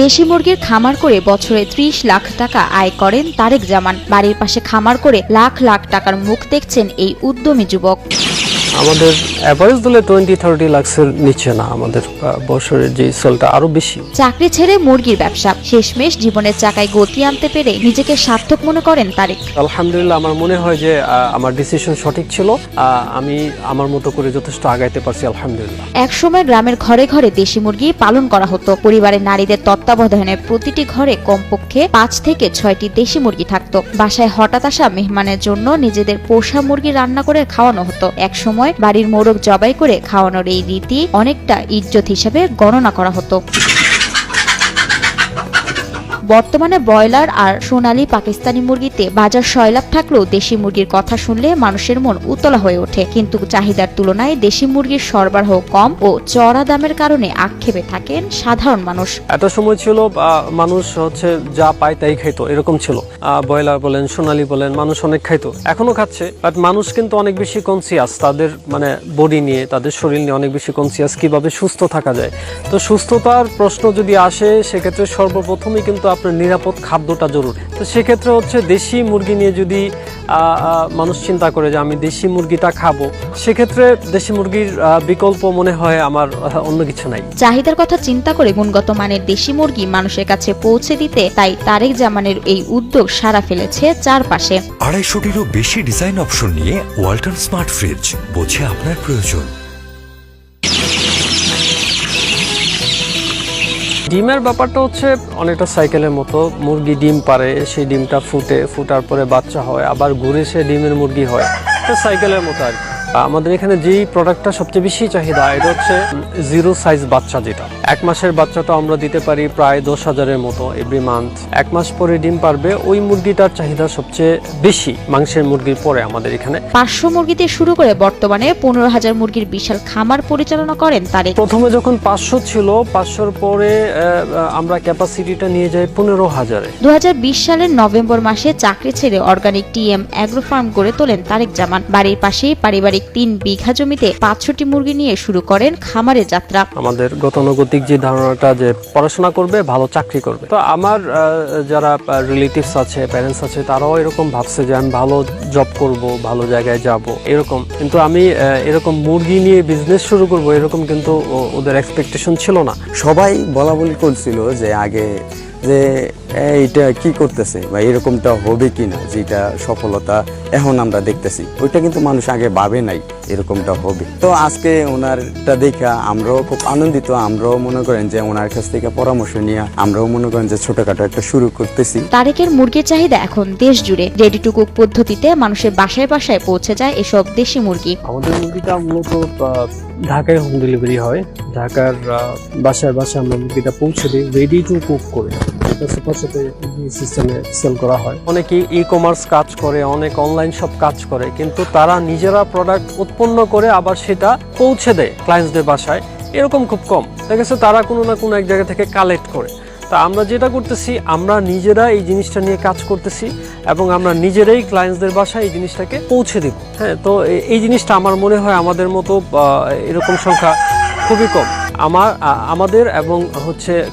দেশি মুরগির খামার করে বছরে ৩০ লাখ টাকা আয় করেন তারেক জামান। বাড়ির পাশে খামার করে লাখ লাখ টাকার মুখ দেখছেন এই উদ্যমী যুবক। আমাদের এভারেজ দিলে 20-30 লাখের নিচে না, আমাদের বছরের যে সেলটা আরো বেশি। চাকরি ছেড়ে মুরগির ব্যবসা, শেষমেশ জীবনের চাকায় গতি আনতে পেরে নিজেকে সার্থক মনে করেন তারেক। আলহামদুলিল্লাহ, আমার মনে হয় যে আমার ডিসিশন সঠিক ছিল। আমি আমার মতো করে যথেষ্ট আগাইতে পারছি আলহামদুলিল্লাহ। একসময় গ্রামের ঘরে ঘরে দেশি মুরগি পালন করা হতো। পরিবারের নারীদের তত্ত্বাবধানে প্রতিটি ঘরে কমপক্ষে 5 থেকে 6টি দেশি মুরগি থাকতো। বাসায় হঠাৎ আসা মেহমানের জন্য নিজেদের পোষা মুরগি রান্না করে খাওয়ানো হতো। একসময় বাড়ির মোরগ জবাই করে খাওয়ানোর এই রীতি অনেকটা ইজ্জত হিসেবে গণনা করা হতো। বর্তমানে ব্রয়লার আর সোনালী পাকিস্তানি মুরগিতে বাজার সয়লাভ থাকলেও দেশি মুরগির কথা শুনলে মানুষের মন উতলা হয়ে ওঠে। কিন্তু চাহিদার তুলনায় দেশি মুরগির সরবরাহ কম ও চড়া দামের কারণে আক্ষেপে থাকেন সাধারণ মানুষ। একটা সময় ছিল মানুষ যা পায় তাই খাইতো, এরকম ছিল। ব্রয়লার বলেন, সোনালী বলেন, মানুষ অনেক খাইতো, এখনো খাচ্ছে। বাট মানুষ কিন্তু অনেক বেশি কনসিয়াস, তাদের বডি নিয়ে, তাদের শরীর নিয়ে অনেক বেশি কনসিয়াস, কিভাবে সুস্থ থাকা যায়। তো সুস্থতার প্রশ্ন যদি আসে, সেক্ষেত্রে সর্বপ্রথমেই কিন্তু আপনার নিরাপদ খাদ্যটা জরুরি। তো সেক্ষেত্রে দেশি মুরগি নিয়ে যদি মানুষ চিন্তা করে যে আমি দেশি মুরগিটা খাবো, সেক্ষেত্রে দেশি মুরগির বিকল্প মনে হয় আমার অন্য কিছু নাই। চাহিদার কথা চিন্তা করে গুণগত মানের দেশি মুরগি মানুষের কাছে পৌঁছে দিতে তাই তারেক জামানের এই উদ্যোগ সাড়া ফেলেছে চারপাশে। 250-টিরও বেশি ডিজাইন অপশন নিয়ে ওয়ালটন স্মার্ট ফ্রিজ, বোঝে আপনার প্রয়োজন। ডিমের ব্যাপারটা অনেকটা সাইকেলের মতো। মুরগি ডিম পারে, সেই ডিমটা ফুটার পরে বাচ্চা হয়, আবার ঘুরে সে ডিমের মুরগি হয়, সাইকেলের মতো আর কি। আমাদের এখানে যেই প্রোডাক্টটা সবচেয়ে বেশি চাহিদা, এটা 0 সাইজ বাচ্চা, যেটা 1 মাসের বাচ্চাটা আমরা দিতে পারি প্রায় 10,000-এর মতো এভরি মান্থ। 1 মাস পরে ডিম পারবে, ওই মুরগিটার চাহিদা সবচেয়ে বেশি মাংসের মুরগির পরে আমাদের এখানে। 500 মুরগিতে শুরু করে বর্তমানে 15,000 মুরগির বিশাল খামার পরিচালনা করেন তারেক। প্রথমে যখন 500 ছিল, 500-র পরে আমরা ক্যাপাসিটিটা নিয়ে যাই 15,000-এ। 2020 সালের নভেম্বর মাসে চাকরি ছেড়ে অর্গানিক টিএম অ্যাগ্রো ফার্ম গড়ে তোলেন তারেক জামান। বাড়ির পাশেই পারিবারিক 3 বিঘা জমিতে 500টি মুরগি নিয়ে শুরু করেন খামারের যাত্রা। আমাদের গতানুগতিক যে ধারণাটা যে পড়াশোনা করবে, ভালো চাকরি করবে, তো আমার যারা রিলেটিভস আছে, প্যারেন্টস আছে, তারাও এরকম ভাবছে যে আমি ভালো জব করব, ভালো জায়গায় যাব এরকম। কিন্তু আমি এরকম মুরগি নিয়ে বিজনেস শুরু করব, এরকম কিন্তু ওদের এক্সপেকটেশন ছিল না। সবাই বলা বলি করছিল যে আগে যে এইটা কি করতেছে বা এরকমটা হবে কিনা, যেটা সফলতা এখন আমরা দেখতেছি, ওইটা কিন্তু মানুষ আগে ভাবে নাই এরকমটা হবে। তো আজকে ওনারটা দেখে আমরাও খুব আনন্দিত। আমরাও মনে করেন যে ওনার কাছ থেকে পরামর্শ নিয়ে আমরাও মনে করেন যে ছোটখাটো একটা শুরু করতেছি। তারেকের মুরগির চাহিদা এখন দেশ জুড়ে। রেডি টু কুক পদ্ধতিতে মানুষের বাসায় বাসায় পৌঁছে যায় এসব দেশি মুরগি। আমাদের মুরগিটা মূলত ঢাকায় হোম ডেলিভারি হয়। ঢাকার বাসায় বাসায় আমরা মুরগিটা পৌঁছে দিই রেডি টু কুক করে, সিস্টেমে সেল করা হয়। অনেকে ই-কমার্স কাজ করে, অনেক অনলাইন সব কাজ করে, কিন্তু তারা নিজেরা প্রোডাক্ট উৎপন্ন করে আবার সেটা পৌঁছে দেয় ক্লায়েন্টসদের বাসায়, এরকম খুব কম। দেখা গেছে তারা কোনো না কোনো এক জায়গা থেকে কালেক্ট করে। তা আমরা যেটা করতেছি, আমরা নিজেরা এই জিনিসটা নিয়ে কাজ করতেছি এবং আমরা নিজেরাই ক্লায়েন্টসদের বাসায় এই জিনিসটাকে পৌঁছে দিব। হ্যাঁ, তো এই জিনিসটা আমার মনে হয় আমাদের মতো এরকম সংখ্যা খুবই কম। আমাদের এবং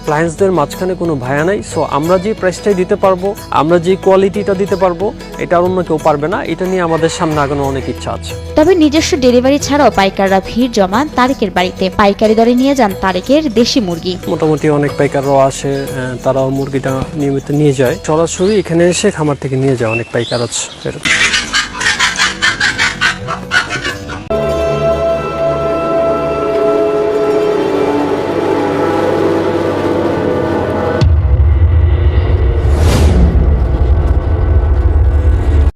ক্লায়েন্টসদের মাঝখানে কোনো ভায়া নাই। সো আমরা যে প্রাইসটাই দিতে পারবো, আমরা যে কোয়ালিটিটা দিতে পারবো, এটা অন্য কেউ পারবে না। এটা নিয়ে আমাদের সামনে আগানো অনেক ইচ্ছা আছে। তবে নিজস্ব ডেলিভারি ছাড়াও পাইকাররা ভিড় জমান তারেকের বাড়িতে। পাইকারি দরে নিয়ে যান তারেকের দেশি মুরগি। মোটামুটি অনেক পাইকাররাও আসে, তারাও মুরগিটা নিয়মিত নিয়ে যায়। সরাসরি এখানে এসে খামার থেকে নিয়ে যায়, অনেক পাইকার আছে।